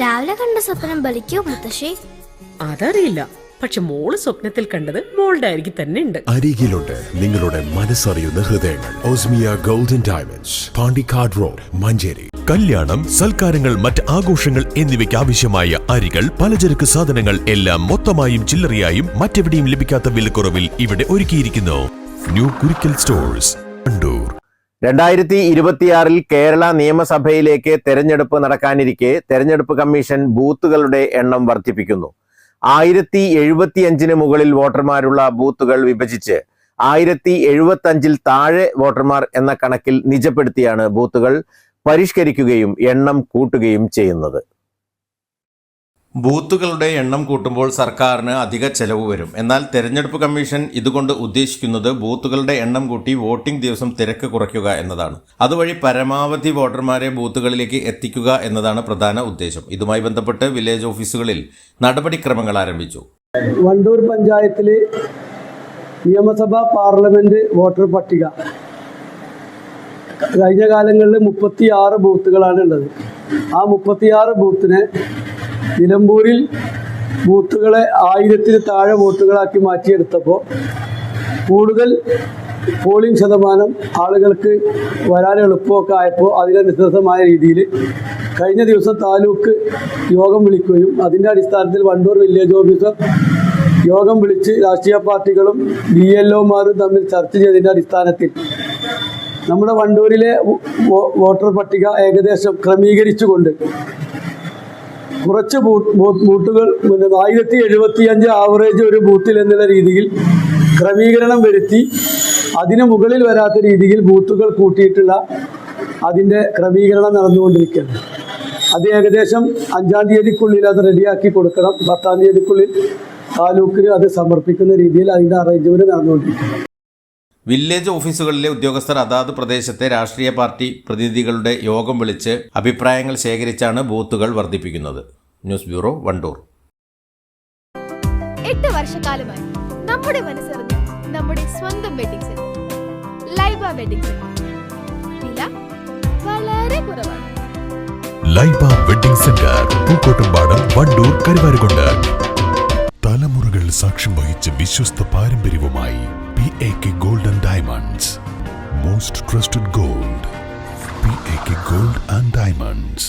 രാവിലെ കണ്ട സ്വപ്നം ബലിക്കോ മുത്തശ്ശി? അതറിയില്ല, പക്ഷെ മോള് സ്വപ്നത്തിൽ കണ്ടത് മോളുടെ അരികിൽ തന്നെ ഉണ്ട്. അരികിലുണ്ട് നിങ്ങളുടെ മനസ്സറിയുന്ന ഹൃദയങ്ങൾ. Osmiya golden diamonds, Pandikkad road, Manjeri. കല്യാണം, സൽക്കാരങ്ങൾ, മറ്റ് ആഘോഷങ്ങൾ എന്നിവയ്ക്ക് ആവശ്യമായ അരികൾ, പലചരക്ക് സാധനങ്ങൾ എല്ലാം മൊത്തമായും ചില്ലറയായും മറ്റെവിടെയും ലഭിക്കാത്ത വിലക്കുറവിൽ ഇവിടെ ഒരുക്കിയിരിക്കുന്നു. New Kurikkal stores, Wandoor. 2026 കേരള നിയമസഭയിലേക്ക് തെരഞ്ഞെടുപ്പ് നടക്കാനിരിക്കെ തെരഞ്ഞെടുപ്പ് കമ്മീഷൻ ബൂത്തുകളുടെ എണ്ണം വർദ്ധിപ്പിക്കുന്നു. 1075 മുകളിൽ വോട്ടർമാരുള്ള ബൂത്തുകൾ വിഭജിച്ച് 1075 താഴെ വോട്ടർമാർ എന്ന കണക്കിൽ നിജപ്പെടുത്തിയാണ് ബൂത്തുകൾ പരിഷ്കരിക്കുകയും എണ്ണം കൂട്ടുകയും ചെയ്യുന്നത്. ബൂത്തുകളുടെ എണ്ണം കൂട്ടുമ്പോൾ സർക്കാരിന് അധിക ചെലവ് വരും. എന്നാൽ തെരഞ്ഞെടുപ്പ് കമ്മീഷൻ ഇതുകൊണ്ട് ഉദ്ദേശിക്കുന്നത് ബൂത്തുകളുടെ എണ്ണം കൂട്ടി വോട്ടിംഗ് ദിവസം തിരക്ക് കുറയ്ക്കുക എന്നതാണ്. അതുവഴി പരമാവധി വോട്ടർമാരെ ബൂത്തുകളിലേക്ക് എത്തിക്കുക എന്നതാണ് പ്രധാന ഉദ്ദേശം. ഇതുമായി ബന്ധപ്പെട്ട് വില്ലേജ് ഓഫീസുകളിൽ നടപടിക്രമങ്ങൾ ആരംഭിച്ചു. വണ്ടൂർ പഞ്ചായത്തിലെ നിയമസഭാ പാർലമെന്റ് വോട്ടർ പട്ടിക കഴിഞ്ഞ കാലങ്ങളിൽ 36 ബൂത്തുകളാണ് ഉള്ളത്. ആ 36 ബൂത്തിനെ നിലമ്പൂരിൽ ബൂത്തുകളെ 1000 താഴെ വോട്ടുകളാക്കി മാറ്റിയെടുത്തപ്പോൾ കൂടുതൽ പോളിംഗ് ശതമാനം ആളുകൾക്ക് വരാൻ എളുപ്പമൊക്കെ ആയപ്പോൾ അതിനനുസൃതമായ രീതിയിൽ കഴിഞ്ഞ ദിവസം താലൂക്ക് യോഗം വിളിക്കുകയും അതിൻ്റെ അടിസ്ഥാനത്തിൽ വണ്ടൂർ വില്ലേജ് ഓഫീസർ യോഗം വിളിച്ച് രാഷ്ട്രീയ പാർട്ടികളും BLOമാരും തമ്മിൽ ചർച്ച ചെയ്തതിൻ്റെ അടിസ്ഥാനത്തിൽ നമ്മുടെ വണ്ടൂരിലെ വോട്ടർ പട്ടിക ഏകദേശം ക്രമീകരിച്ചുകൊണ്ട് കുറച്ച് ബൂത്തുകൾ 1075 ആവറേജ് ഒരു ബൂത്തിൽ എന്നുള്ള രീതിയിൽ ക്രമീകരണം വരുത്തി അതിന് മുകളിൽ വരാത്ത രീതിയിൽ ബൂത്തുകൾ കൂട്ടിയിട്ടുള്ള അതിൻ്റെ ക്രമീകരണം നടന്നുകൊണ്ടിരിക്കുകയാണ്. അത് ഏകദേശം 5-ാം തീയതിക്കുള്ളിൽ അത് റെഡിയാക്കി കൊടുക്കണം. 10-ാം തീയതിക്കുള്ളിൽ താലൂക്കിന് അത് സമർപ്പിക്കുന്ന രീതിയിൽ അതിൻ്റെ അറേഞ്ച്മെൻറ്റ് നടന്നുകൊണ്ടിരിക്കുകയാണ്. വില്ലേജ് ഓഫീസുകളിലെ ഉദ്യോഗസ്ഥർ അതാത് പ്രദേശത്തെ രാഷ്ട്രീയ പാർട്ടി പ്രതിനിധികളുടെ യോഗം വിളിച്ച് അഭിപ്രായങ്ങൾ ശേഖരിച്ചാണ് ബൂത്തുകൾ വർദ്ധിപ്പിക്കുന്നത്. News bureau, Wandoor. 8 വർഷക്കാലമായി നമ്മുടെ മനസ്സറിഞ്ഞ നമ്മുടെ സ്വന്തം wedding centre Laiba wedding centre. വില വളരെ കുറവാണ്. Laiba wedding centre, Pookkottumpadam, Wandoor, Karuvarakundu. തലമുറകൾ സാക്ഷ്യം വഹിച്ച വിശ്വസ്ത പാരമ്പര്യവുമായി PAK Gold and Diamonds. Most trusted gold. PAK Gold and Diamonds.